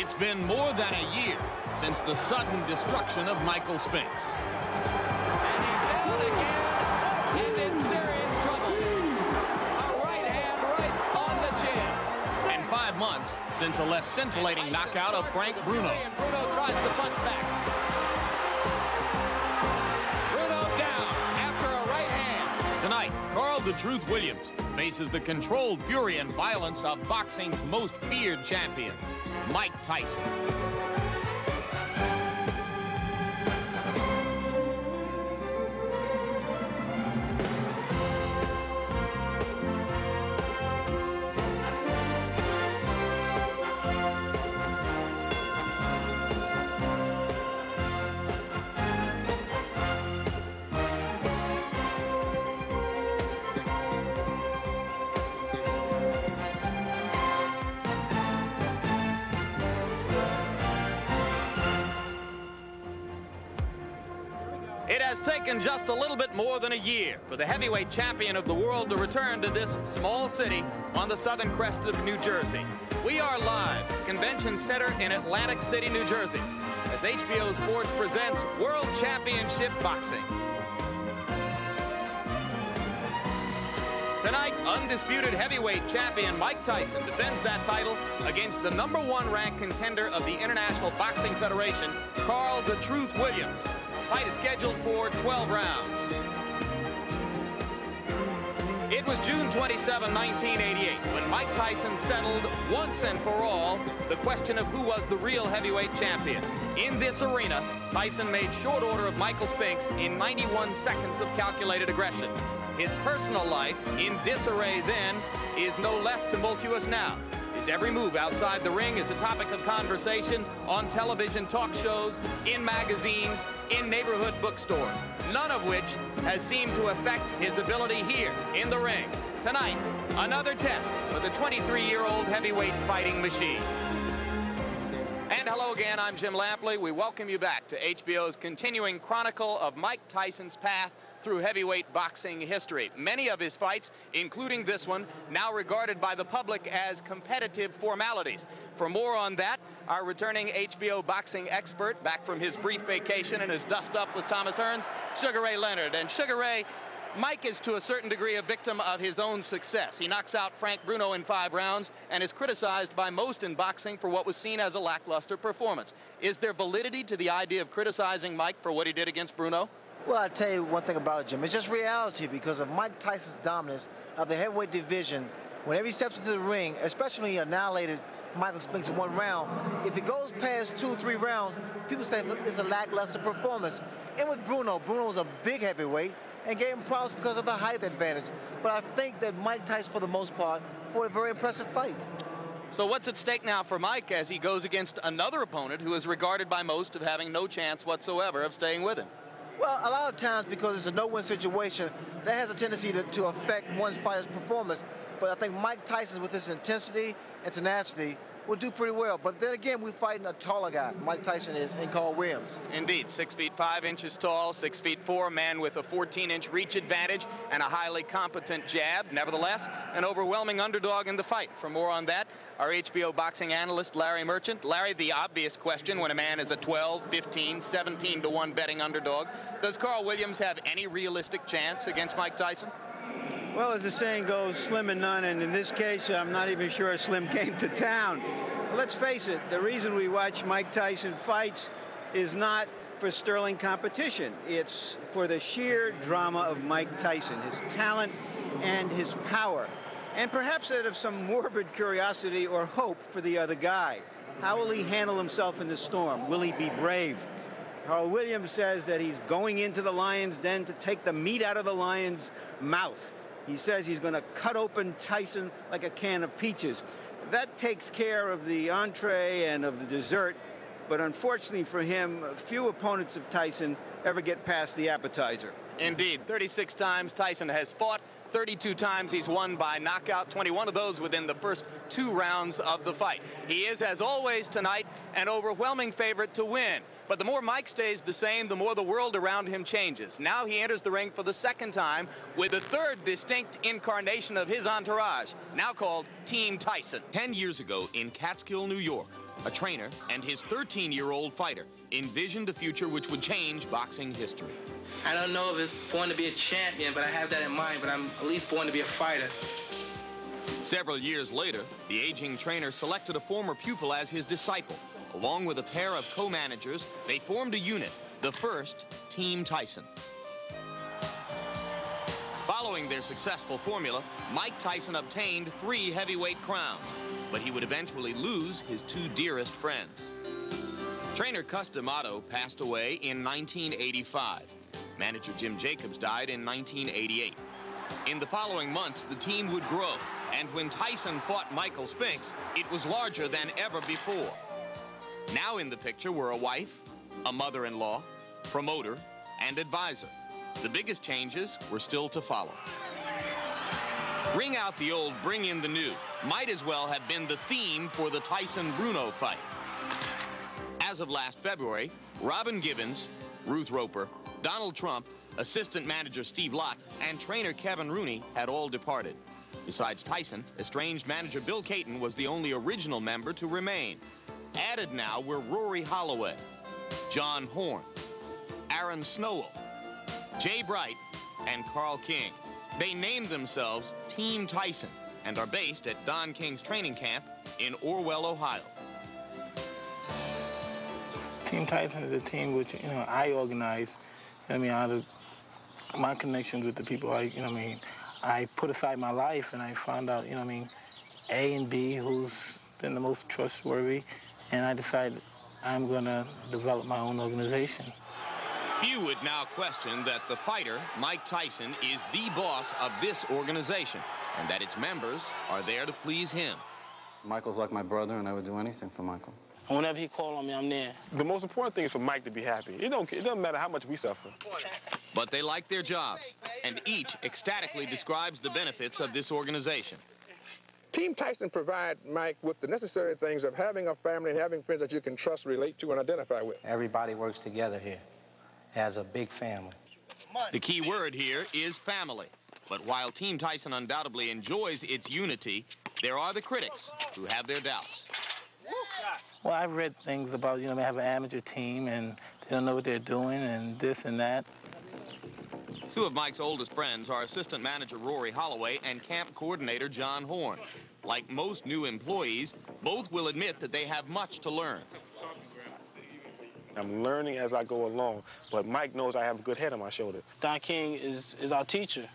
It's been more than a year since the sudden destruction of Michael Spinks. And he's down again and in serious trouble. A right hand right on the chin. And 5 months since a less scintillating knockout of Frank Bruno. And Bruno tries to punch back. Bruno down after a right hand. Tonight, Carl "The Truth" Williams faces the controlled fury and violence of boxing's most feared champion, Mike Tyson. It has taken just a little bit more than a year for the heavyweight champion of the world to return to this small city on the southern crest of New Jersey. We are live at the Convention Center in Atlantic City, New Jersey, as HBO Sports presents World Championship Boxing. Tonight, undisputed heavyweight champion Mike Tyson defends that title against the #1 ranked contender of the International Boxing Federation, Carl "The Truth" Williams. Fight is scheduled for 12 rounds. It was June 27, 1988, when Mike Tyson settled once and for all the question of who was the real heavyweight champion. In this arena, Tyson made short order of Michael Spinks in 91 seconds of calculated aggression. His personal life, in disarray then, is no less tumultuous now. His every move outside the ring is a topic of conversation on television talk shows, in magazines, in neighborhood bookstores, none of which has seemed to affect his ability here in the ring. Tonight, another test for the 23-year-old heavyweight fighting machine. And hello again, I'm Jim Lampley. We welcome you back to HBO's continuing chronicle of Mike Tyson's path through heavyweight boxing history. Many of his fights, including this one, now regarded by the public as competitive formalities. For more on that, our returning HBO boxing expert, back from his brief vacation and his dust up with Thomas Hearns, Sugar Ray Leonard. And Sugar Ray, Mike is to a certain degree a victim of his own success. He knocks out Frank Bruno in 5 rounds and is criticized by most in boxing for what was seen as a lackluster performance. Is there validity to the idea of criticizing Mike for what he did against Bruno? Well, I'll tell you one thing about it, Jim. It's just reality because of Mike Tyson's dominance of the heavyweight division. Whenever he steps into the ring, especially when he annihilated Michael Spinks in 1 round, if it goes past 2 or 3 rounds, people say, look, it's a lackluster performance. And with Bruno was a big heavyweight and gave him problems because of the height advantage. But I think that Mike Tyson, for the most part, fought a very impressive fight. So what's at stake now for Mike as he goes against another opponent who is regarded by most of having no chance whatsoever of staying with him? Well, a lot of times because it's a no-win situation, that has a tendency to affect one's fighter's performance. But I think Mike Tyson, with his intensity and tenacity, will do pretty well. But then again, we're fighting a taller guy. Mike Tyson is, in Carl Williams. Indeed, 6 feet 5 inches tall, 6 feet 4, a man with a 14-inch reach advantage and a highly competent jab. Nevertheless, an overwhelming underdog in the fight. For more on that, our HBO boxing analyst, Larry Merchant. Larry, the obvious question when a man is a 12, 15, 17-to-1 betting underdog, does Carl Williams have any realistic chance against Mike Tyson? Well, as the saying goes, slim and none, and in this case, I'm not even sure Slim came to town. Let's face it, the reason we watch Mike Tyson fights is not for sterling competition. It's for the sheer drama of Mike Tyson, his talent and his power, and perhaps out of some morbid curiosity or hope for the other guy. How will he handle himself in the storm? Will he be brave? Carl Williams says that he's going into the lion's den to take the meat out of the lion's mouth. He says he's going to cut open Tyson like a can of peaches. That takes care of the entree and of the dessert, but unfortunately for him, few opponents of Tyson ever get past the appetizer. Indeed, 36 times Tyson has fought, 32 times he's won by knockout, 21 of those within the first 2 rounds of the fight. He is, as always tonight, an overwhelming favorite to win. But the more Mike stays the same, the more the world around him changes. Now he enters the ring for the 2nd time with the 3rd distinct incarnation of his entourage, now called Team Tyson. 10 years ago in Catskill, New York, a trainer, and his 13-year-old fighter envisioned a future which would change boxing history. I don't know if it's born to be a champion, but I have that in mind, but I'm at least born to be a fighter. Several years later, the aging trainer selected a former pupil as his disciple. Along with a pair of co-managers, they formed a unit, the first Team Tyson. Following their successful formula, Mike Tyson obtained 3 heavyweight crowns, but he would eventually lose his 2 dearest friends. Trainer Cus D'Amato passed away in 1985. Manager Jim Jacobs died in 1988. In the following months, the team would grow, and when Tyson fought Michael Spinks, it was larger than ever before. Now in the picture were a wife, a mother-in-law, promoter, and advisor. The biggest changes were still to follow. Bring out the old, bring in the new might as well have been the theme for the Tyson-Bruno fight. As of last February, Robin Gibbons, Ruth Roper, Donald Trump, assistant manager Steve Lott, and trainer Kevin Rooney had all departed. Besides Tyson, estranged manager Bill Caton was the only original member to remain. Added now were Rory Holloway, John Horn, Aaron Snowell, Jay Bright, and Carl King. They named themselves Team Tyson and are based at Don King's training camp in Orwell, Ohio. Team Tyson is a team which, I organize, out of my connections with the people, I put aside my life and I found out, A and B who's been the most trustworthy, and I decided I'm going to develop my own organization. Few would now question that the fighter, Mike Tyson, is the boss of this organization and that its members are there to please him. Michael's like my brother, and I would do anything for Michael. Whenever he calls on me, I'm there. The most important thing is for Mike to be happy. It doesn't matter how much we suffer. But they like their job, and each ecstatically describes the benefits of this organization. Team Tyson provides Mike with the necessary things of having a family and having friends that you can trust, relate to, and identify with. Everybody works together here as a big family. The key word here is family. But while Team Tyson undoubtedly enjoys its unity, there are the critics who have their doubts. Well, I've read things about, they have an amateur team and they don't know what they're doing and this and that. Two of Mike's oldest friends are assistant manager Rory Holloway and camp coordinator John Horn. Like most new employees, both will admit that they have much to learn. I'm learning as I go along, but Mike knows I have a good head on my shoulder. Don King is our teacher.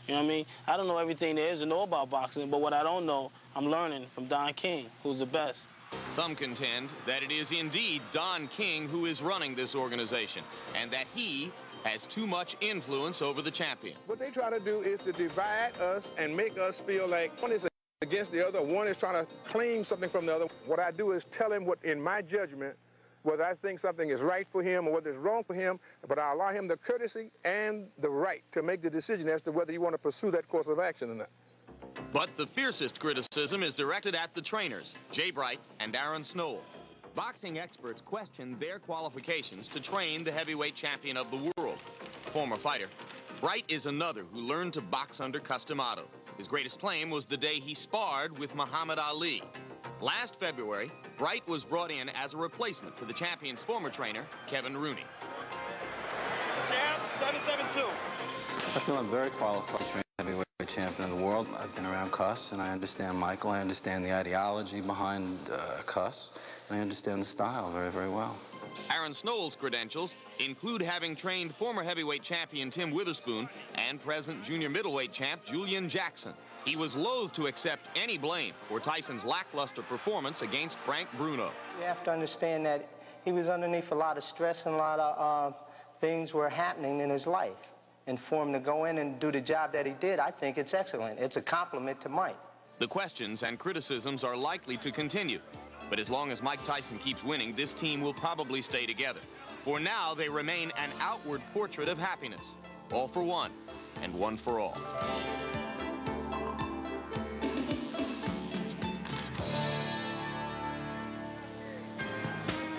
You know what I mean? I don't know everything there is to know about boxing, but what I don't know, I'm learning from Don King, who's the best. Some contend that it is indeed Don King who is running this organization, and that he has too much influence over the champion. What they try to do is to divide us and make us feel like one is against the other, one is trying to claim something from the other. What I do is tell him what, in my judgment, whether I think something is right for him or whether it's wrong for him, but I allow him the courtesy and the right to make the decision as to whether you want to pursue that course of action or not. But the fiercest criticism is directed at the trainers, Jay Bright and Aaron Snowell. Boxing experts question their qualifications to train the heavyweight champion of the world. Former fighter, Bright is another who learned to box under Cus D'Amato. His greatest claim was the day he sparred with Muhammad Ali. Last February, Bright was brought in as a replacement to the champion's former trainer, Kevin Rooney. Champ, 772. I feel I'm very qualified to train heavyweight champion of the world. I've been around Cus, and I understand Michael. I understand the ideology behind Cus, and I understand the style very, very well. Aaron Snowell's credentials include having trained former heavyweight champion Tim Witherspoon and present junior middleweight champ Julian Jackson. He was loath to accept any blame for Tyson's lackluster performance against Frank Bruno. You have to understand that he was underneath a lot of stress and a lot of things were happening in his life. And for him to go in and do the job that he did, I think it's excellent. It's a compliment to Mike. The questions and criticisms are likely to continue. But as long as Mike Tyson keeps winning, this team will probably stay together. For now, they remain an outward portrait of happiness. All for one, and one for all.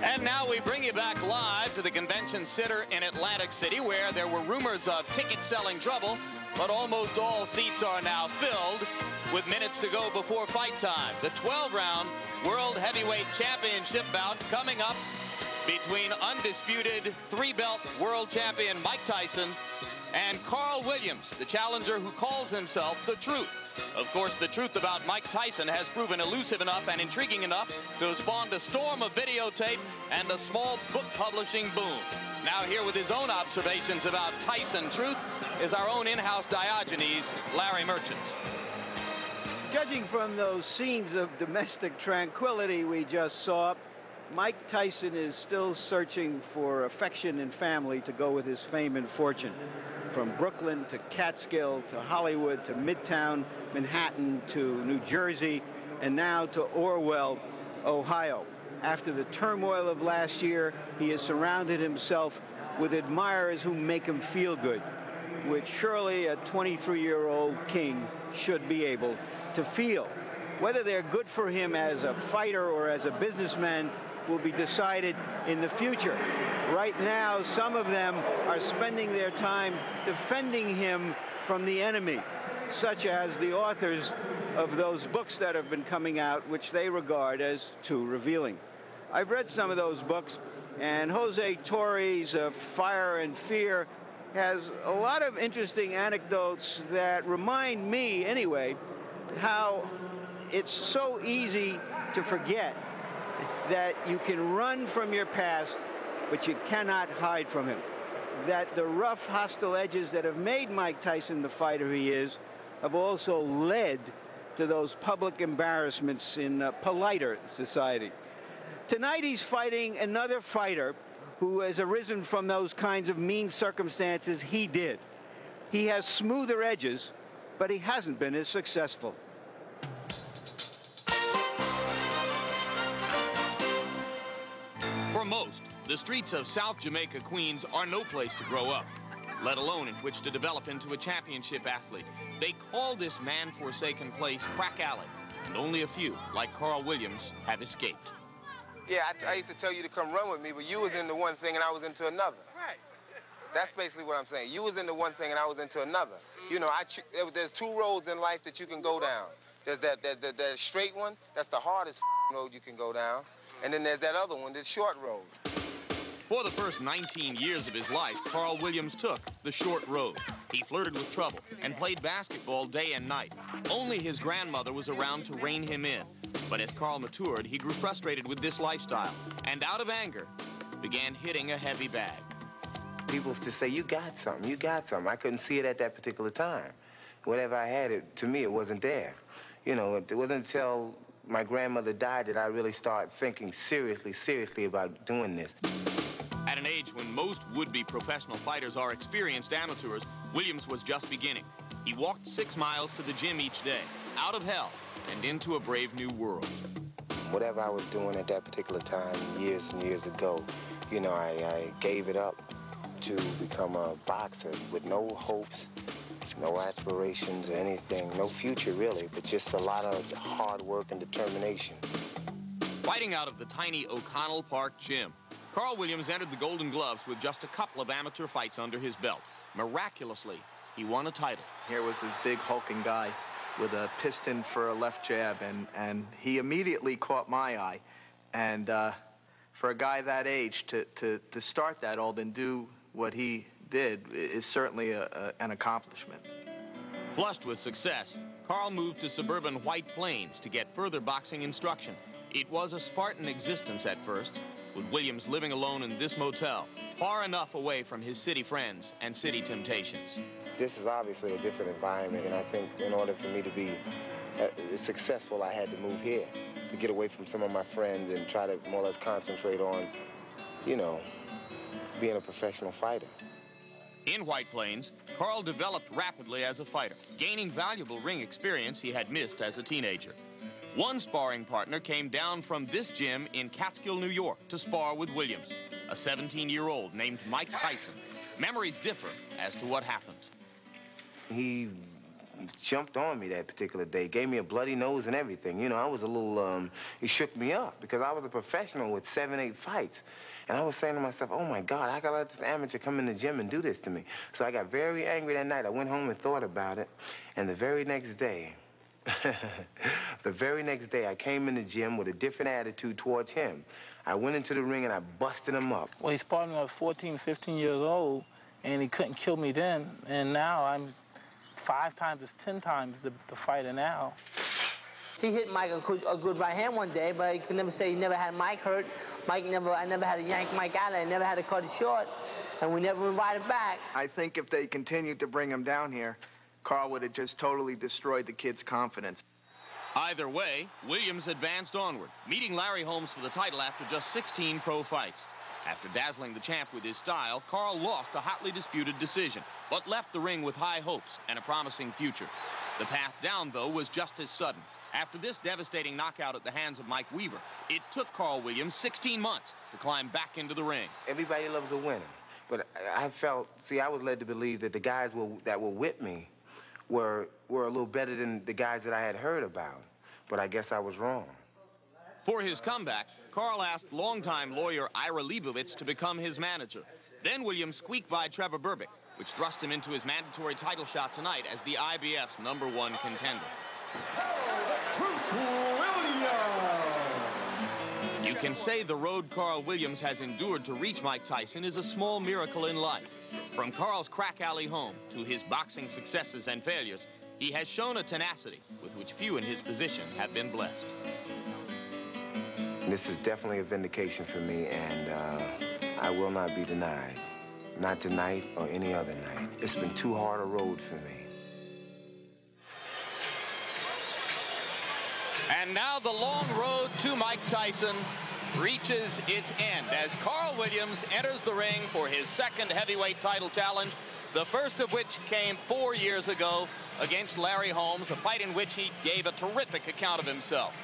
And now we bring you back live to the convention center in Atlantic City, where there were rumors of ticket-selling trouble, but almost all seats are now filled. with minutes to go before fight time. The 12-round World Heavyweight Championship bout coming up between undisputed three-belt world champion Mike Tyson and Carl Williams, the challenger who calls himself The Truth. Of course, the truth about Mike Tyson has proven elusive enough and intriguing enough to have spawned a storm of videotape and a small book publishing boom. Now here with his own observations about Tyson Truth is our own in-house Diogenes, Larry Merchant. Judging from those scenes of domestic tranquility we just saw, Mike Tyson is still searching for affection and family to go with his fame and fortune. From Brooklyn to Catskill to Hollywood to Midtown Manhattan to New Jersey and now to Orwell, Ohio. After the turmoil of last year, he has surrounded himself with admirers who make him feel good, which surely a 23-year-old king should be able to feel. Whether they're good for him as a fighter or as a businessman will be decided in the future. Right now, some of them are spending their time defending him from the enemy, such as the authors of those books that have been coming out, which they regard as too revealing. I've read some of those books, and Jose Torre's Fire and Fear has a lot of interesting anecdotes that remind me, anyway, how it's so easy to forget that you can run from your past, but you cannot hide from him. That the rough, hostile edges that have made Mike Tyson the fighter he is have also led to those public embarrassments in politer society. Tonight he's fighting another fighter who has arisen from those kinds of mean circumstances he did. He has smoother edges, but he hasn't been as successful. For most, the streets of South Jamaica, Queens are no place to grow up, let alone in which to develop into a championship athlete. They call this man-forsaken place Crack Alley, and only a few, like Carl Williams, have escaped. Yeah, I used to tell you to come run with me, but you was into one thing and I was into another. Right. That's basically what I'm saying. You was into one thing and I was into another. You know, there's two roads in life that you can go down. There's that straight one, that's the hardest road you can go down. And then there's that other one, this short road. For the first 19 years of his life, Carl Williams took the short road. He flirted with trouble and played basketball day and night. Only his grandmother was around to rein him in. But as Carl matured, he grew frustrated with this lifestyle and out of anger began hitting a heavy bag. People used to say, you got something, you got something. I couldn't see it at that particular time. Whatever I had, to me, it wasn't there. You know, it wasn't until my grandmother died that I really started thinking seriously about doing this. At an age when most would-be professional fighters are experienced amateurs, Williams was just beginning. He walked 6 miles to the gym each day, out of hell and into a brave new world. Whatever I was doing at that particular time, years and years ago, you know, I gave it up to become a boxer with no hopes, no aspirations or anything, no future really, but just a lot of hard work and determination. Fighting out of the tiny O'Connell Park gym, Carl Williams entered the Golden Gloves with just a couple of amateur fights under his belt. Miraculously, he won a title. Here was this big hulking guy with a piston for a left jab, and he immediately caught my eye. And for a guy that age to start that old and do what he did is certainly an accomplishment. Flushed with success, Carl moved to suburban White Plains to get further boxing instruction. It was a Spartan existence at first, with Williams living alone in this motel, far enough away from his city friends and city temptations. This is obviously a different environment, and I think in order for me to be successful, I had to move here, to get away from some of my friends and try to more or less concentrate on, you know, being a professional fighter. In White Plains, Carl developed rapidly as a fighter, gaining valuable ring experience he had missed as a teenager. One sparring partner came down from this gym in Catskill, New York, to spar with Williams, a 17-year-old named Mike Tyson. Memories differ as to what happened. He jumped on me that particular day, gave me a bloody nose and everything. You know, I was a little, he shook me up because I was a professional with 7, 8 fights. And I was saying to myself, oh my God, how can I let this amateur come in the gym and do this to me? So I got very angry that night. I went home and thought about it. And the very next day, The very next day, I came in the gym with a different attitude towards him. I went into the ring and I busted him up. Well, he sparred me when I was 14, 15 years old, and he couldn't kill me then. And now I'm 5 times, 10 times the fighter now. He hit Mike a good right hand one day, but he could never say he never had Mike hurt. I never had to yank Mike out. I never had to cut it short, and we never invited back. I think if they continued to bring him down here, Carl would have just totally destroyed the kid's confidence. Either way, Williams advanced onward, meeting Larry Holmes for the title after just 16 pro fights. After dazzling the champ with his style, Carl lost a hotly disputed decision, but left the ring with high hopes and a promising future. The path down, though, was just as sudden. After this devastating knockout at the hands of Mike Weaver, it took Carl Williams 16 months to climb back into the ring. Everybody loves a winner, but I was led to believe that the guys that were with me were a little better than the guys that I had heard about, but I guess I was wrong. For his comeback, Carl asked longtime lawyer Ira Leibovitz to become his manager. Then Williams squeaked by Trevor Berbick, which thrust him into his mandatory title shot tonight as the IBF's #1 contender. You can say the road Carl Williams has endured to reach Mike Tyson is a small miracle in life. From Carl's crack alley home to his boxing successes and failures, he has shown a tenacity with which few in his position have been blessed. This is definitely a vindication for me, and I will not be denied. Not tonight or any other night. It's been too hard a road for me. And now the long road to Mike Tyson reaches its end as Carl Williams enters the ring for his second heavyweight title challenge, the first of which came 4 years ago against Larry Holmes, a fight in which he gave a terrific account of himself.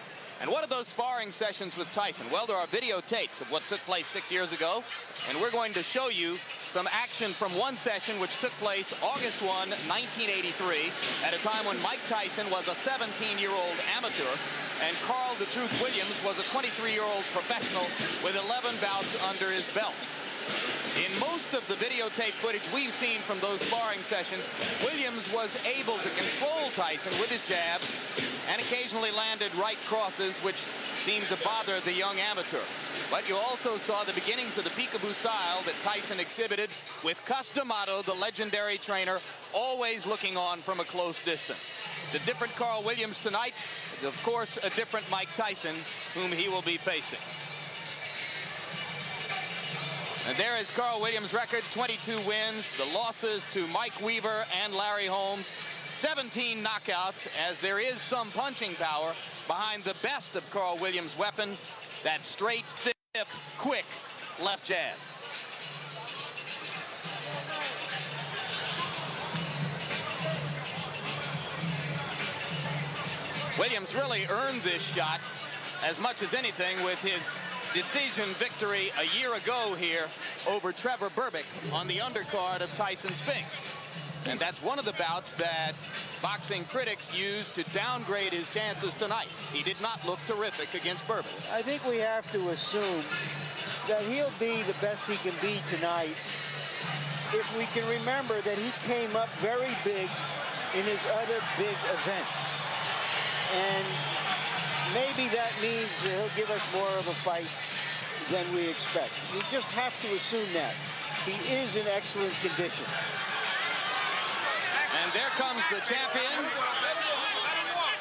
And what are those sparring sessions with Tyson? Well, there are videotapes of what took place 6 years ago, and we're going to show you some action from one session which took place August 1, 1983, at a time when Mike Tyson was a 17-year-old amateur, and Carl "The Truth" Williams was a 23-year-old professional with 11 bouts under his belt. In most of the videotape footage we've seen from those sparring sessions, Williams was able to control Tyson with his jab and occasionally landed right crosses, which seemed to bother the young amateur. But you also saw the beginnings of the peekaboo style that Tyson exhibited, with Cus D'Amato, the legendary trainer, always looking on from a close distance. It's a different Carl Williams tonight. It's, of course, a different Mike Tyson, whom he will be facing. And there is Carl Williams' record, 22 wins. The losses to Mike Weaver and Larry Holmes, 17 knockouts, as there is some punching power behind the best of Carl Williams' weapon, that straight, stiff, quick left jab. Williams really earned this shot as much as anything with his decision victory a year ago here over Trevor Berbick on the undercard of Tyson Spinks. And that's one of the bouts that boxing critics used to downgrade his chances tonight. He did not look terrific against Berbick. I think we have to assume that he'll be the best he can be tonight if we can remember that he came up very big in his other big event. And maybe that means he'll give us more of a fight than we expect. We just have to assume that. He is in excellent condition. And there comes the champion,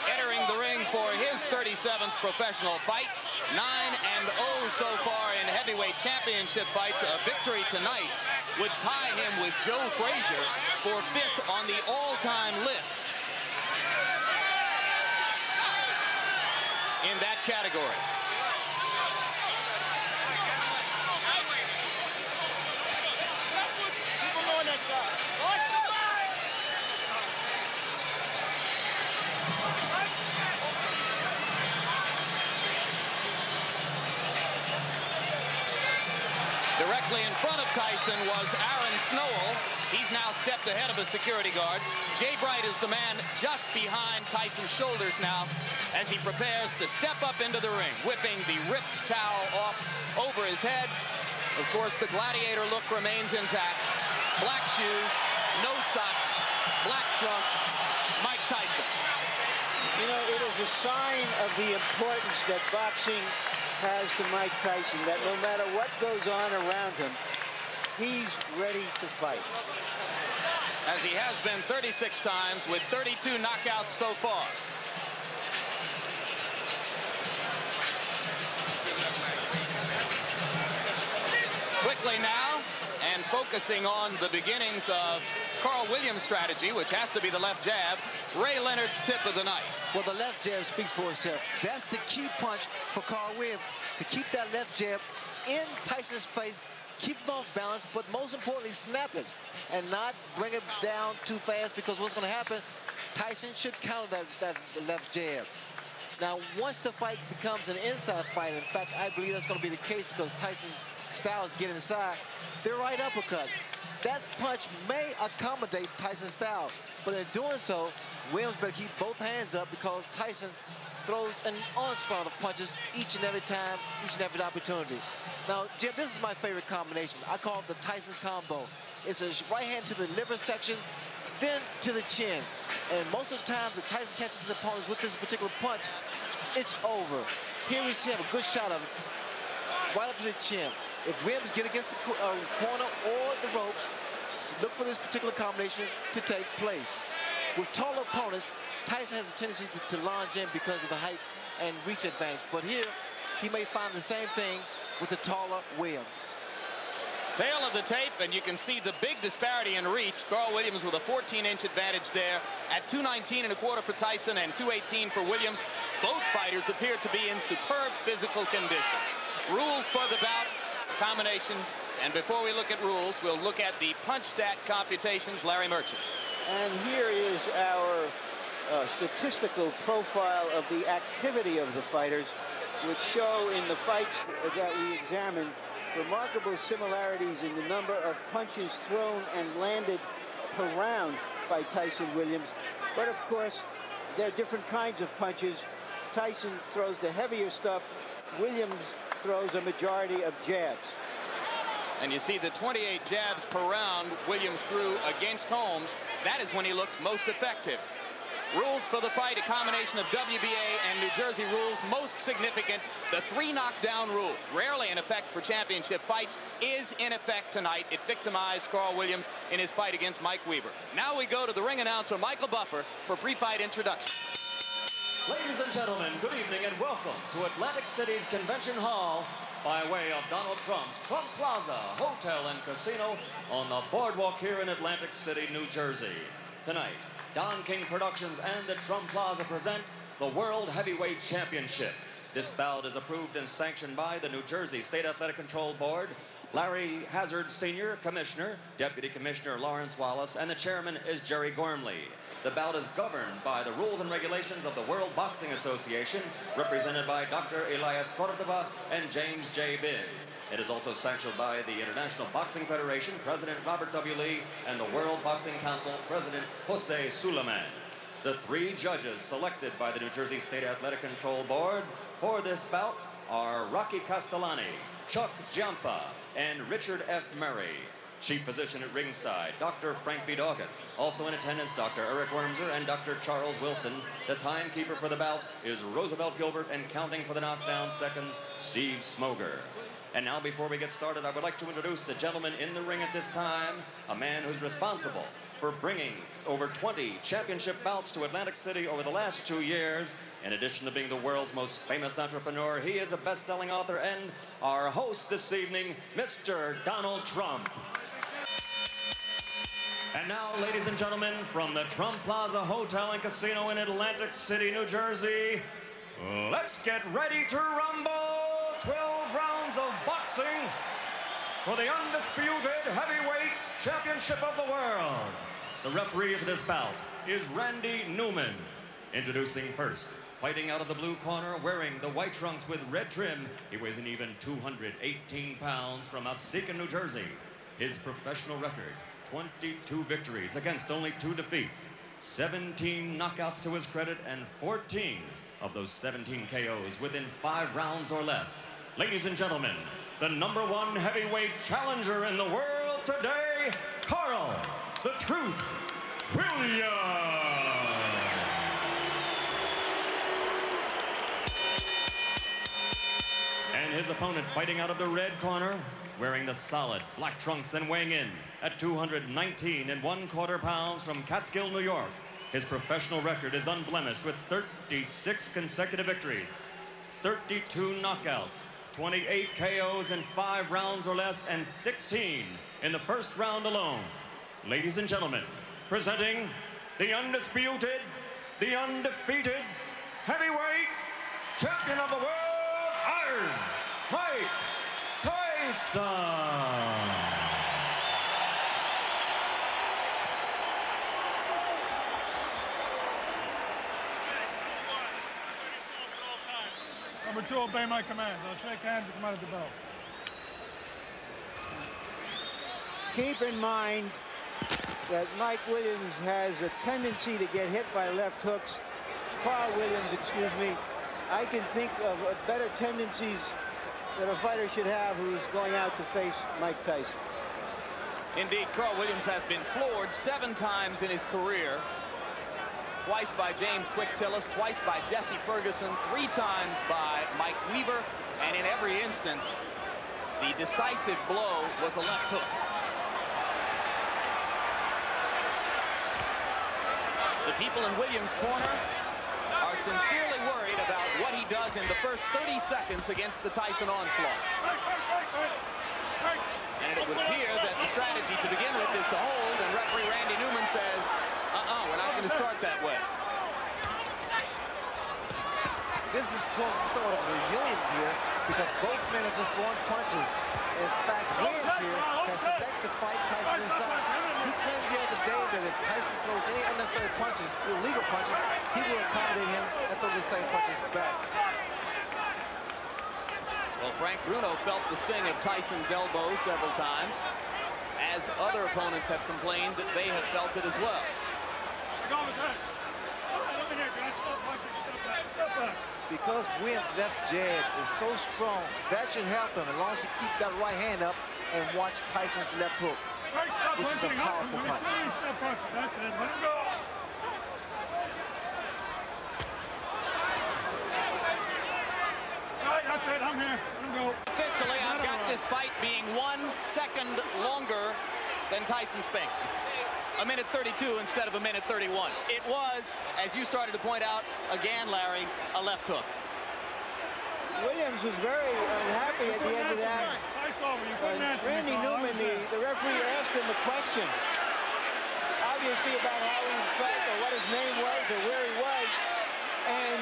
entering the ring for his 37th professional fight. 9-0 so far in heavyweight championship fights. A victory tonight would tie him with Joe Frazier for 5th on the all-time list in that category. Directly in front of Tyson was Aaron Snowell. He's now stepped ahead of a security guard. Jay Bright is the man just behind Tyson's shoulders now as he prepares to step up into the ring, whipping the ripped towel off over his head. Of course, the gladiator look remains intact. Black shoes, no socks, black trunks, Mike Tyson. You know, is a sign of the importance that boxing has to Mike Tyson, that no matter what goes on around him, he's ready to fight. As he has been 36 times with 32 knockouts so far. Quickly now, and focusing on the beginnings of Carl Williams' strategy, which has to be the left jab, Ray Leonard's tip of the night. Well, the left jab speaks for itself. That's the key punch for Carl Williams, to keep that left jab in Tyson's face, keep him off balance, but most importantly, snap it and not bring it down too fast, because what's going to happen, Tyson should counter that left jab. Now, once the fight becomes an inside fight, in fact, I believe that's going to be the case because Tyson's style is get inside, the right uppercut. That punch may accommodate Tyson's style, but in doing so, Williams better keep both hands up because Tyson throws an onslaught of punches each and every time, each and every opportunity. Now, Jim, this is my favorite combination. I call it the Tyson combo. It's a right hand to the liver section, then to the chin. And most of the times, if Tyson catches his opponents with this particular punch, it's over. Here we see him a good shot of it, right up to the chin. If Williams get against the corner or the ropes, look for this particular combination to take place. With taller opponents, Tyson has a tendency to lunge in because of the height and reach advantage. But here, he may find the same thing with the taller Williams. Tail of the tape, and you can see the big disparity in reach. Carl Williams with a 14-inch advantage there at 219.25 for Tyson and 218 for Williams. Both fighters appear to be in superb physical condition. Rules for the bout, combination, and before we look at rules, we'll look at the punch stat computations. Larry Merchant. And here is our statistical profile of the activity of the fighters, which show in the fights that we examined remarkable similarities in the number of punches thrown and landed per round by Tyson Williams. But of course, there are different kinds of punches. Tyson throws the heavier stuff. Williams throws a majority of jabs. And you see the 28 jabs per round Williams threw against Holmes. That is when he looked most effective. Rules for the fight, a combination of WBA and New Jersey rules. Most significant, the 3 knockdown rule. Rarely in effect for championship fights, is in effect tonight. It victimized Carl Williams in his fight against Mike Weaver. Now we go to the ring announcer, Michael Buffer, for pre-fight introduction. Ladies and gentlemen, good evening and welcome to Atlantic City's Convention Hall by way of Donald Trump's Trump Plaza Hotel and Casino on the boardwalk here in Atlantic City, New Jersey. Tonight, Don King Productions and the Trump Plaza present the World Heavyweight Championship. This bout is approved and sanctioned by the New Jersey State Athletic Control Board, Larry Hazard Sr., Commissioner, Deputy Commissioner Lawrence Wallace, and the Chairman is Jerry Gormley. The bout is governed by the rules and regulations of the World Boxing Association, represented by Dr. Elias Cordova and James J. Binns. It is also sanctioned by the International Boxing Federation, President Robert W. Lee, and the World Boxing Council, President Jose Suleiman. The 3 judges selected by the New Jersey State Athletic Control Board for this bout are Rocky Castellani, Chuck Giampa, and Richard F. Murray. Chief physician at ringside, Dr. Frank B. Doggett. Also in attendance, Dr. Eric Wormser and Dr. Charles Wilson. The timekeeper for the bout is Roosevelt Gilbert, and counting for the knockdown seconds, Steve Smoger. And now, before we get started, I would like to introduce the gentleman in the ring at this time, a man who's responsible for bringing over 20 championship bouts to Atlantic City over the last 2 years. In addition to being the world's most famous entrepreneur, he is a best-selling author and our host this evening, Mr. Donald Trump. And now, ladies and gentlemen, from the Trump Plaza Hotel and Casino in Atlantic City, New Jersey, let's get ready to rumble. 12 rounds of boxing for the undisputed heavyweight championship of the world. The referee for this bout is Randy Newman. Introducing first, fighting out of the blue corner, wearing the white trunks with red trim, he weighs an even 218 pounds from Absecon, New Jersey. His professional record, 22 victories against only 2 defeats, 17 knockouts to his credit, and 14 of those 17 KOs within 5 rounds or less. Ladies and gentlemen, the #1 heavyweight challenger in the world today, Carl "The Truth" Williams. his opponent, fighting out of the red corner, wearing the solid black trunks and weighing in at 219 1/4 pounds from Catskill, New York. His professional record is unblemished with 36 consecutive victories, 32 knockouts, 28 KOs in 5 rounds or less, and 16 in the first round alone. Ladies and gentlemen, presenting the undisputed, the undefeated heavyweight champion of the world, Iron Mike Tyson. Number 2, obey my commands. I'll shake hands and come out of the bell. Keep in mind that Mike Williams has a tendency to get hit by left hooks. Carl Williams, excuse me. I can think of better tendencies that a fighter should have who's going out to face Mike Tyson. Indeed, Carl Williams has been floored 7 times in his career. Twice by James Quick Tillis, twice by Jesse Ferguson, 3 times by Mike Weaver, and in every instance, the decisive blow was a left hook. The people in Williams' corner are sincerely worried about what he does in the first 30 seconds against the Tyson onslaught. And it would appear that the strategy to begin with is to hold, and referee Randy Newman says, we're not going to start that way. This is sort of a reunion here because both men are just throwing punches. In fact, Williams here has selected to fight Tyson inside. He claimed the other day that if Tyson throws any unnecessary punches, illegal punches, he will accommodate him and throw the same punches back. Well, Frank Bruno felt the sting of Tyson's elbow several times, as other opponents have complained that they have felt it as well. Because Williams' left jab is so strong, that should help him as long as he keeps that right hand up and watch Tyson's left hook, which is a powerful punch. That's it. Let him go. All right, that's it. I'm here. Let him go. Officially, I've got this fight being 1 second longer than Tyson Spinks. 1:32 instead of 1:31. It was, as you started to point out again, Larry, a left hook. Williams was very unhappy at the end of that. Randy Newman, the referee, asked him a question, obviously about how he felt or what his name was or where he was, and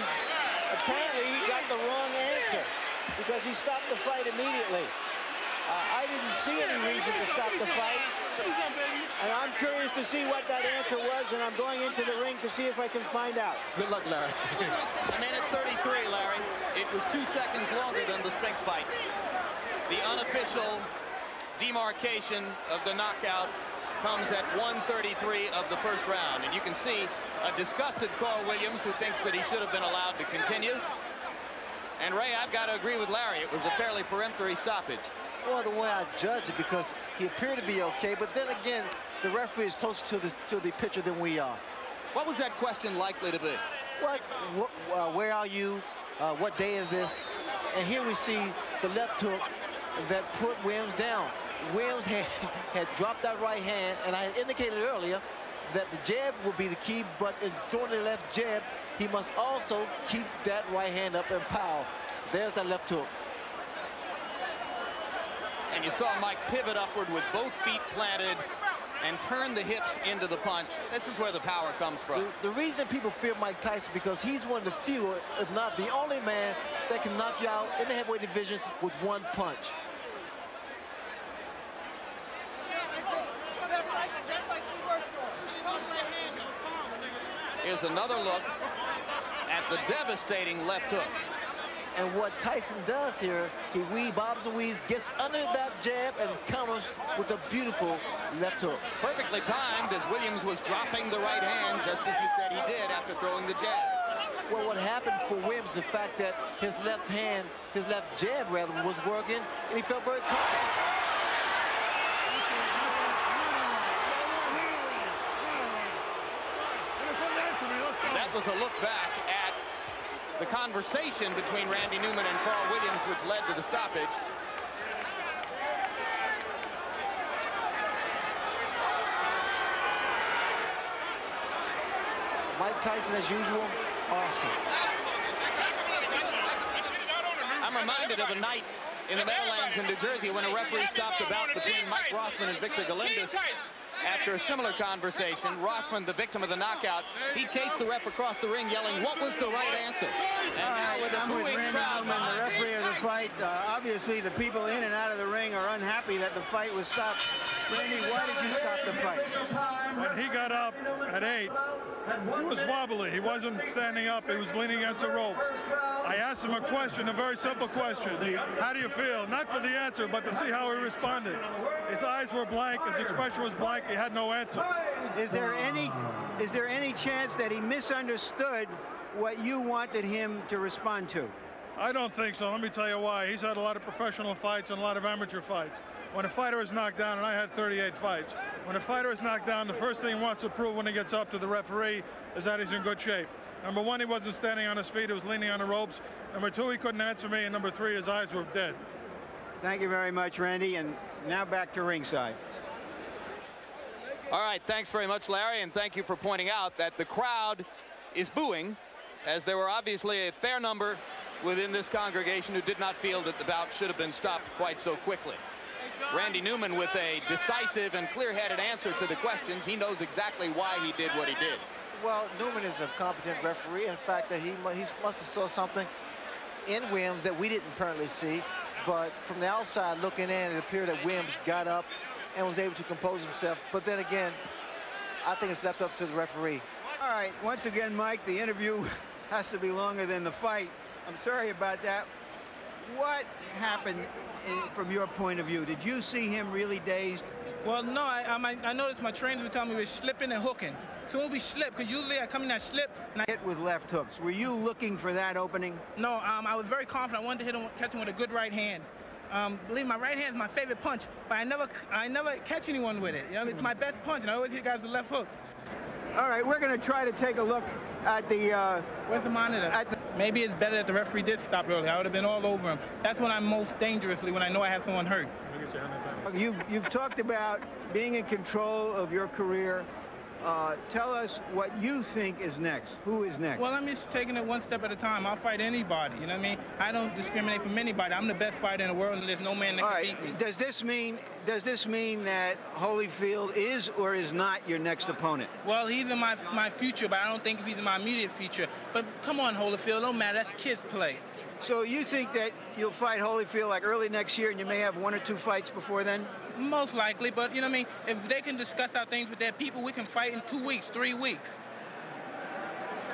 apparently he got the wrong answer because he stopped the fight immediately. I didn't see any reason to stop the fight. And I'm curious to see what that answer was, and I'm going into the ring to see if I can find out. Good luck, Larry. 1:33, Larry. It was 2 seconds longer than the Spinks fight. The unofficial demarcation of the knockout comes at 1:33 of the first round. And you can see a disgusted Carl Williams who thinks that he should have been allowed to continue. And Ray, I've got to agree with Larry. It was a fairly peremptory stoppage. Well, the way I judge it, because he appeared to be okay, but then again, the referee is closer to the pitcher than we are. What was that question likely to be? Like, where are you? What day is this? And here we see the left hook that put Williams down. Williams had dropped that right hand, and I had indicated earlier that the jab will be the key, but in throwing the left jab, he must also keep that right hand up and power. There's that left hook. And you saw Mike pivot upward with both feet planted and turn the hips into the punch. This is where the power comes from. The reason people fear Mike Tyson because he's one of the few, if not the only man, that can knock you out in the heavyweight division with one punch. Here's another look at the devastating left hook. And what Tyson does here, he bobs and weaves, gets under that jab and counters with a beautiful left hook. Perfectly timed as Williams was dropping the right hand, just as you said he did after throwing the jab. Well, what happened for Williams is the fact that his left hand, his left jab rather, was working, and he felt very comfortable. That was a look back at the conversation between Randy Newman and Carl Williams, which led to the stoppage. Mike Tyson, as usual, awesome. I'm reminded of a night in the Meadowlands in New Jersey when a referee stopped a bout between Mike Rossman and Victor Galindez. After a similar conversation, Rossman, the victim of the knockout, he chased the ref across the ring yelling, "What was the right answer?" And now with a booing crowd behind the referee of the fight. Obviously, the people in and out of the ring are unhappy that the fight was stopped. Randy, why did you stop the fight? When he got up at 8, he was wobbly. He wasn't standing up. He was leaning against the ropes. I asked him a question, a very simple question. How do you feel? Not for the answer, but to see how he responded. His eyes were blank. His expression was blank. He had no answer. Is there any chance that he misunderstood what you wanted him to respond to? I don't think so. Let me tell you why. He's had a lot of professional fights and a lot of amateur fights. When a fighter is knocked down, and I had 38 fights, when a fighter is knocked down, the first thing he wants to prove when he gets up to the referee is that he's in good shape. Number one, he wasn't standing on his feet. He was leaning on the ropes. Number two, he couldn't answer me. And number three, his eyes were dead. Thank you very much, Randy. And now back to ringside. All right, thanks very much, Larry, and thank you for pointing out that the crowd is booing, as there were obviously a fair number within this congregation who did not feel that the bout should have been stopped quite so quickly. Randy Newman with a decisive and clear-headed answer to the questions. He knows exactly why he did what he did. Well, Newman is a competent referee. In fact, that he must have saw something in Williams that we didn't apparently see. But from the outside looking in, it appeared that Williams got up and was able to compose himself. But then again, I think it's left up to the referee. All right, once again, Mike, the interview has to be longer than the fight. I'm sorry about that. What happened from your point of view? Did you see him really dazed? Well, no, I noticed my trainers would tell me we were slipping and hooking. So when we slip, because usually I come in that slip and I hit with left hooks. Were you looking for that opening? No, I was very confident. I wanted to hit him, catch him with a good right hand. Believe me, my right hand is my favorite punch, but I never catch anyone with it. You know, it's my best punch, and I always hit guys with left hook. All right, we're going to try to take a look at the... Where's the monitor? Maybe it's better that the referee did stop early. I would have been all over him. That's when I'm most dangerously, when I know I have someone hurt. You've talked about being in control of your career. Tell us what you think is next. Who is next? Well, I'm just taking it one step at a time. I'll fight anybody. You know what I mean? I don't discriminate from anybody. I'm the best fighter in the world, and there's no man that can beat me. Does this mean that Holyfield is or is not your next opponent? Well, he's in my future, but I don't think he's in my immediate future. But come on, Holyfield, don't matter. That's kids' play. So you think that you'll fight Holyfield like early next year, and you may have 1 or 2 fights before then? Most likely, but you know what I mean? If they can discuss our things with their people, we can fight in 2 weeks, 3 weeks.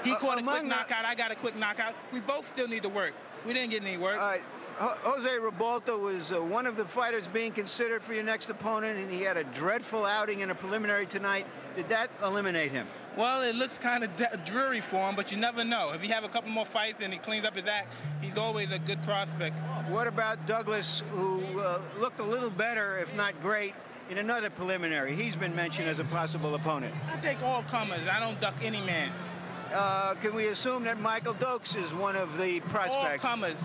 He caught a quick knockout, I got a quick knockout. We both still need to work. We didn't get any work. All right. Jose Ribalta was one of the fighters being considered for your next opponent, and he had a dreadful outing in a preliminary tonight. Did that eliminate him? Well, it looks kind of dreary for him, but you never know. If he have a couple more fights and he cleans up his act, he's always a good prospect. What about Douglas, who looked a little better, if not great, in another preliminary? He's been mentioned as a possible opponent. I take all comers. I don't duck any man. Can we assume that Michael Dokes is one of the prospects? All comers.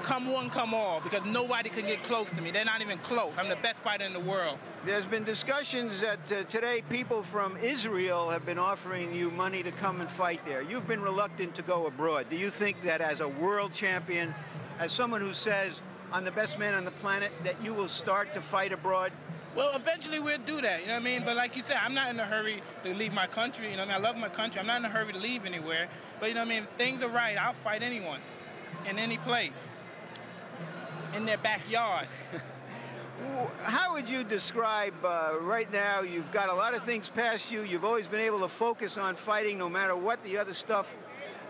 Come one, come all, because nobody can get close to me. They're not even close. I'm the best fighter in the world. There's been discussions that today people from Israel have been offering you money to come and fight there. You've been reluctant to go abroad. Do you think that as a world champion, as someone who says, I'm the best man on the planet, that you will start to fight abroad? Well, eventually we'll do that, you know what I mean? But like you said, I'm not in a hurry to leave my country. You know what I mean? I love my country. I'm not in a hurry to leave anywhere. But you know what I mean? If things are right, I'll fight anyone in any place. In their backyard. How would you describe right now? You've got a lot of things past you. You've always been able to focus on fighting no matter what the other stuff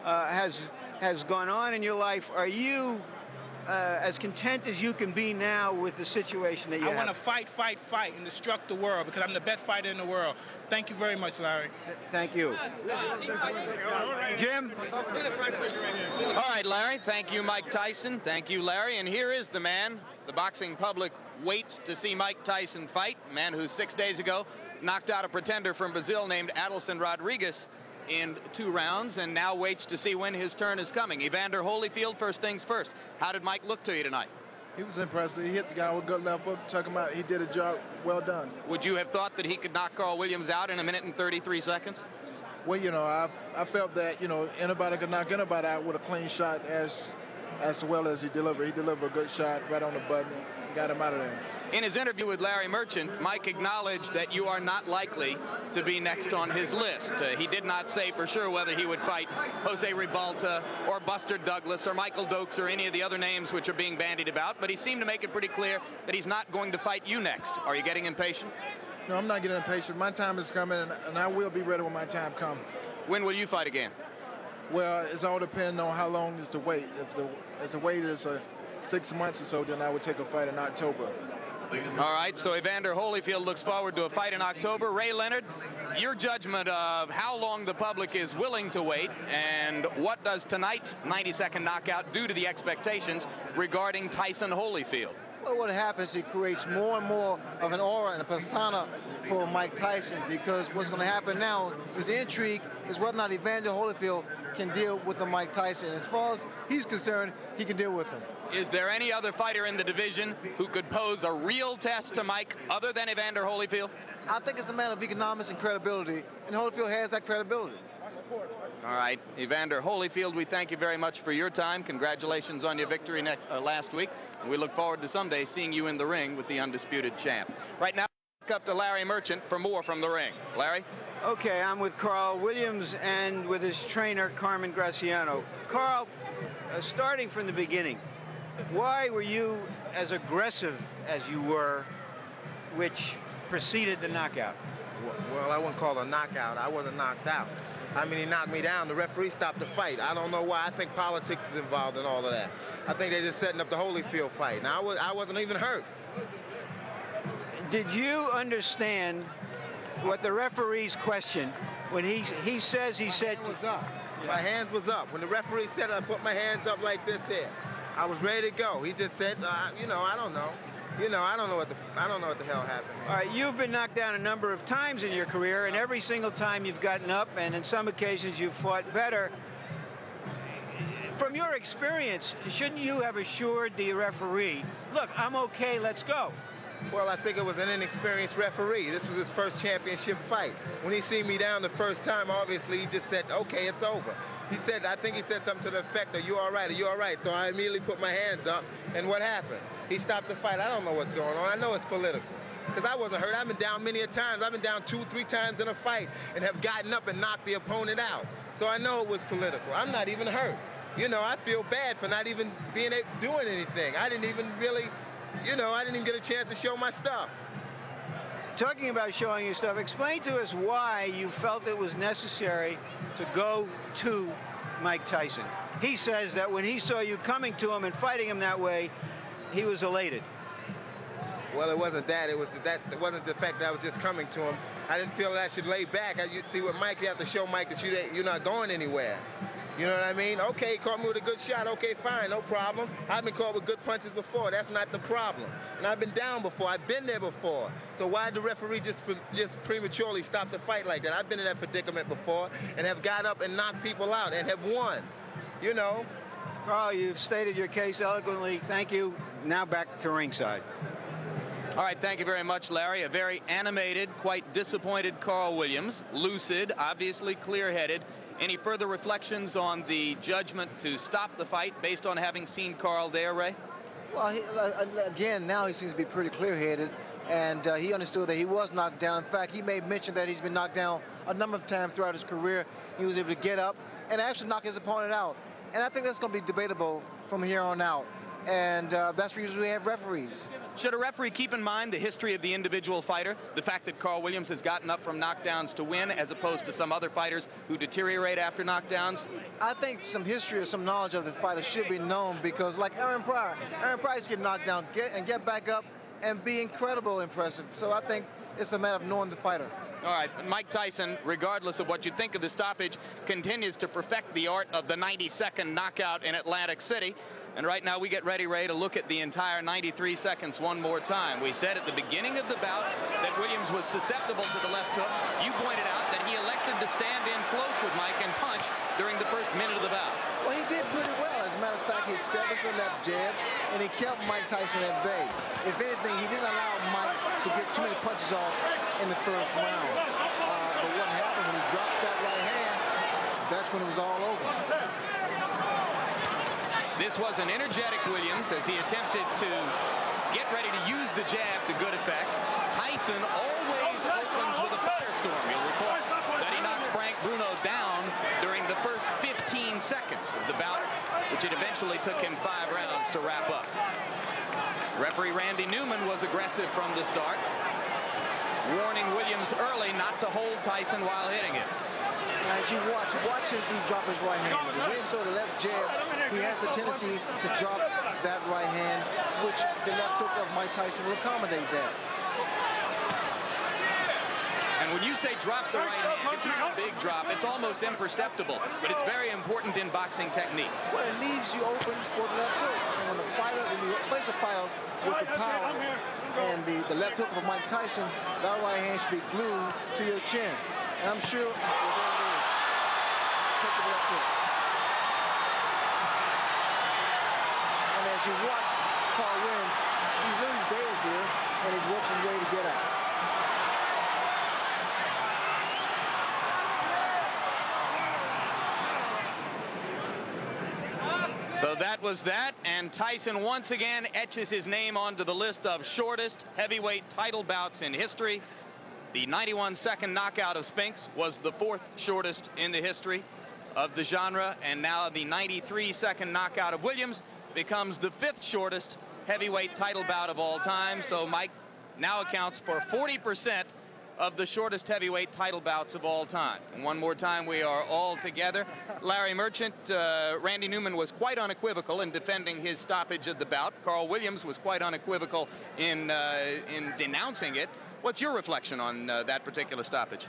has gone on in your life. Are you as content as you can be now with the situation that you have? I want to fight, and destruct the world because I'm the best fighter in the world. Thank you very much, Larry. Thank you. Jim? All right, Larry. Thank you, Mike Tyson. Thank you, Larry. And here is the man the boxing public waits to see Mike Tyson fight. A man who 6 days ago knocked out a pretender from Brazil named Adelson Rodriguez. in 2 rounds and now waits to see when his turn is coming. Evander Holyfield, first things first. How did Mike look to you tonight? He was impressive. He hit the guy with a good left hook, took him out. He did a job well done. Would you have thought that he could knock Carl Williams out in 1 minute and 33 seconds? Well, you know, I felt that, you know, anybody could knock anybody out with a clean shot as well as he delivered. He delivered a good shot right on the button, got him out of there. In his interview with Larry Merchant, Mike acknowledged that you are not likely to be next on his list. He did not say for sure whether he would fight Jose Ribalta or Buster Douglas or Michael Dokes or any of the other names which are being bandied about, but he seemed to make it pretty clear that he's not going to fight you next. Are you getting impatient? No, I'm not getting impatient. My time is coming, and I will be ready when my time comes. When will you fight again? Well, it's all depending on how long is the wait. If the wait is 6 months or so, then I would take a fight in October. All right, so Evander Holyfield looks forward to a fight in October. Ray Leonard, your judgment of how long the public is willing to wait, and what does tonight's 90-second knockout do to the expectations regarding Tyson Holyfield? Well, what happens, it creates more and more of an aura and a persona for Mike Tyson, because what's going to happen now is the intrigue is whether or not Evander Holyfield can deal with the Mike Tyson. As far as he's concerned, he can deal with him. Is there any other fighter in the division who could pose a real test to Mike other than Evander Holyfield? I think it's a matter of economics and credibility, and Holyfield has that credibility. All right, Evander Holyfield, we thank you very much for your time. Congratulations on your victory last week. And we look forward to someday seeing you in the ring with the undisputed champ. Right now, up to Larry Merchant for more from the ring. Larry? Okay, I'm with Carl Williams and with his trainer, Carmen Graciano. Carl, starting from the beginning, why were you as aggressive as you were, which preceded the knockout? Well, I wouldn't call it a knockout. I wasn't knocked out. I mean, he knocked me down. The referee stopped the fight. I don't know why. I think politics is involved in all of that. I think they're just setting up the Holyfield fight. Now, I wasn't even hurt. Did you understand what the referee's question when he said... My hands was up. When the referee said it, I put my hands up like this here. I was ready to go. He just said, you know, I don't know. You know, I don't know what the hell happened. All right, you've been knocked down a number of times in your career, and every single time you've gotten up, and in some occasions you've fought better. From your experience, shouldn't you have assured the referee, look, I'm okay, let's go? Well, I think it was an inexperienced referee. This was his first championship fight. When he seen me down the first time, obviously, he just said, okay, it's over. I think he said something to the effect of, you all right, are you all right? So I immediately put my hands up, and what happened? He stopped the fight. I don't know what's going on. I know it's political. Because I wasn't hurt. I've been down many a times. I've been down 2, 3 times in a fight and have gotten up and knocked the opponent out. So I know it was political. I'm not even hurt. You know, I feel bad for not even doing anything. I didn't even really, you know, I didn't even get a chance to show my stuff. Talking about showing your stuff, explain to us why you felt it was necessary to go to Mike Tyson. He says that when he saw you coming to him and fighting him that way, he was elated. Well, it wasn't that. It wasn't the fact that I was just coming to him. I didn't feel that I should lay back. You see, with Mike, you have to show Mike that you're not going anywhere. You know what I mean? Okay, he caught me with a good shot. Okay, fine, no problem. I've been caught with good punches before. That's not the problem. And I've been down before. I've been there before. So why did the referee just prematurely stop the fight like that? I've been in that predicament before and have got up and knocked people out and have won. You know? Carl, you've stated your case eloquently. Thank you. Now back to ringside. All right, thank you very much, Larry. A very animated, quite disappointed Carl Williams. Lucid, obviously clear-headed. Any further reflections on the judgment to stop the fight based on having seen Carl there, Ray? Well, again, now he seems to be pretty clear-headed, and he understood that he was knocked down. In fact, he made mention that he's been knocked down a number of times throughout his career. He was able to get up and actually knock his opponent out. And I think that's going to be debatable from here on out. And that's the reason we have referees. Should a referee keep in mind the history of the individual fighter? The fact that Carl Williams has gotten up from knockdowns to win as opposed to some other fighters who deteriorate after knockdowns? I think some history or some knowledge of the fighter should be known, because like Aaron Price get knocked down get back up and be incredibly impressive. So I think it's a matter of knowing the fighter. All right, Mike Tyson, regardless of what you think of the stoppage, continues to perfect the art of the 90-second knockout in Atlantic City. And right now we get ready, Ray, to look at the entire 93 seconds one more time. We said at the beginning of the bout that Williams was susceptible to the left hook. You pointed out that he elected to stand in close with Mike and punch during the first minute of the bout. Well, he did pretty well. As a matter of fact, he established the left jab, and he kept Mike Tyson at bay. If anything, he didn't allow Mike to get too many punches off in the first round. But what happened when he dropped that right hand, that's when it was all over. This was an energetic Williams as he attempted to get ready to use the jab to good effect. Tyson always opens with a firestorm. You'll recall that he knocked Frank Bruno down during the first 15 seconds of the bout, which it eventually took him 5 rounds to wrap up. Referee Randy Newman was aggressive from the start, warning Williams early not to hold Tyson while hitting him. As you watch him drop his right hand. When Williams throws the left jab, he has the tendency to drop that right hand, which the left hook of Mike Tyson will accommodate that. And when you say drop the right hand, it's not a big drop. It's almost imperceptible, but it's very important in boxing technique. Well, it leaves you open for the left hook. And when you place a fighter with the power and the left hook of Mike Tyson, that right hand should be glued to your chin. And I'm sure take the left hook. And as you watch Carl Williams, he's in his days here, and he's working his way to get out. So that was that, and Tyson once again etches his name onto the list of shortest heavyweight title bouts in history. The 91-second knockout of Spinks was the 4th shortest in the history of the genre, and now the 93-second knockout of Williams becomes the 5th shortest heavyweight title bout of all time. So Mike now accounts for 40% of the shortest heavyweight title bouts of all time. And one more time, we are all together. Larry Merchant, Randy Newman was quite unequivocal in defending his stoppage of the bout. Carl Williams was quite unequivocal in denouncing it. What's your reflection on that particular stoppage?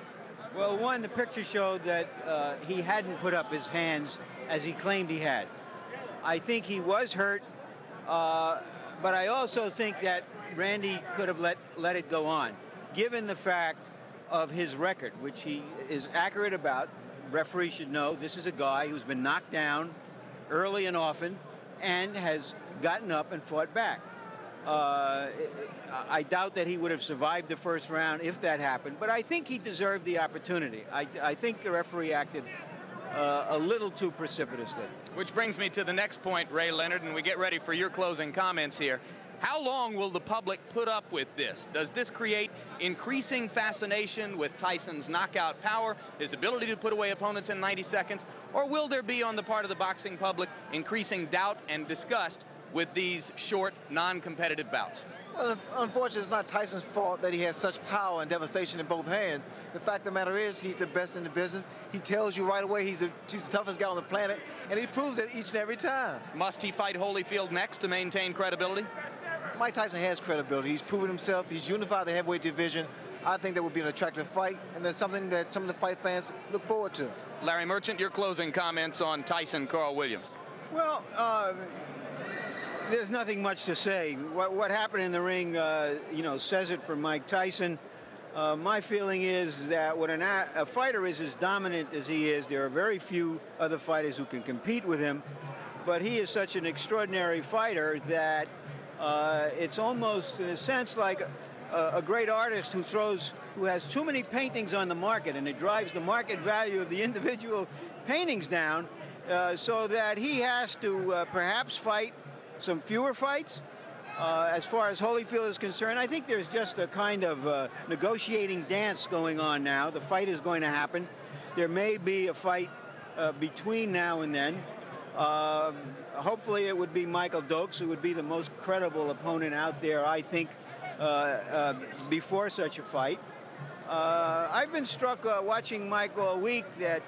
Well, one, the picture showed that he hadn't put up his hands as he claimed he had. I think he was hurt, but I also think that Randy could have let it go on, given the fact of his record, which he is accurate about. Referee should know this is a guy who's been knocked down early and often and has gotten up and fought back. I doubt that he would have survived the first round if that happened, but I think he deserved the opportunity. I think the referee acted a little too precipitously. Which brings me to the next point, Ray Leonard, and we get ready for your closing comments here. How long will the public put up with this? Does this create increasing fascination with Tyson's knockout power, his ability to put away opponents in 90 seconds, or will there be on the part of the boxing public increasing doubt and disgust with these short, non-competitive bouts? Well, unfortunately, it's not Tyson's fault that he has such power and devastation in both hands. The fact of the matter is, he's the best in the business. He tells you right away he's the toughest guy on the planet, and he proves it each and every time. Must he fight Holyfield next to maintain credibility? Mike Tyson has credibility. He's proven himself. He's unified the heavyweight division. I think that would be an attractive fight, and that's something that some of the fight fans look forward to. Larry Merchant, your closing comments on Tyson Carl Williams. Well, there's nothing much to say. What happened in the ring, says it for Mike Tyson. My feeling is that when a fighter is as dominant as he is, there are very few other fighters who can compete with him. But he is such an extraordinary fighter that it's almost, in a sense, like a great artist who has too many paintings on the market, and it drives the market value of the individual paintings down, so that he has to perhaps fight some fewer fights. As far as Holyfield is concerned, I think there's just a kind of negotiating dance going on now. The fight is going to happen. There may be a fight between now and then. Hopefully it would be Michael Dokes, who would be the most credible opponent out there, I think, before such a fight. I've been struck watching Mike all week that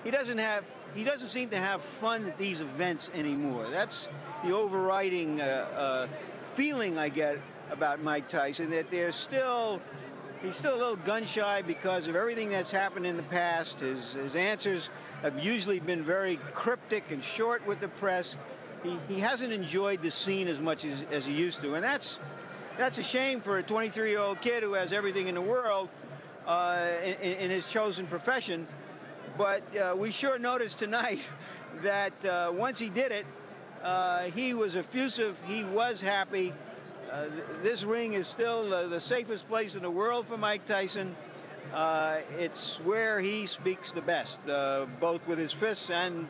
he doesn't seem to have fun at these events anymore. That's the overriding feeling I get about Mike Tyson, that he's still a little gun-shy because of everything that's happened in the past. His answers have usually been very cryptic and short with the press. he hasn't enjoyed the scene as much as he used to, and that's a shame for a 23-year-old kid who has everything in the world in his chosen profession. But we sure noticed tonight that once he did it, he was effusive. He was happy. This ring is still the safest place in the world for Mike Tyson. It's where he speaks the best, both with his fists and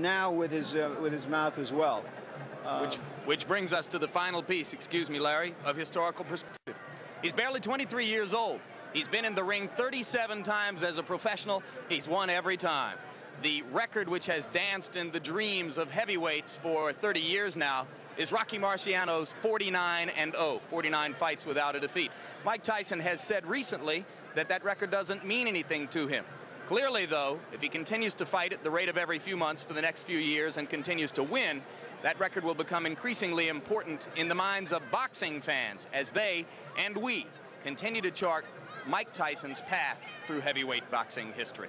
now with his mouth as well. Which brings us to the final piece, excuse me, Larry, of historical perspective. He's barely 23 years old. He's been in the ring 37 times as a professional. He's won every time. The record which has danced in the dreams of heavyweights for 30 years now is Rocky Marciano's 49-0, 49 fights without a defeat. Mike Tyson has said recently that record doesn't mean anything to him. Clearly, though, if he continues to fight at the rate of every few months for the next few years and continues to win, that record will become increasingly important in the minds of boxing fans as they and we continue to chart Mike Tyson's path through heavyweight boxing history.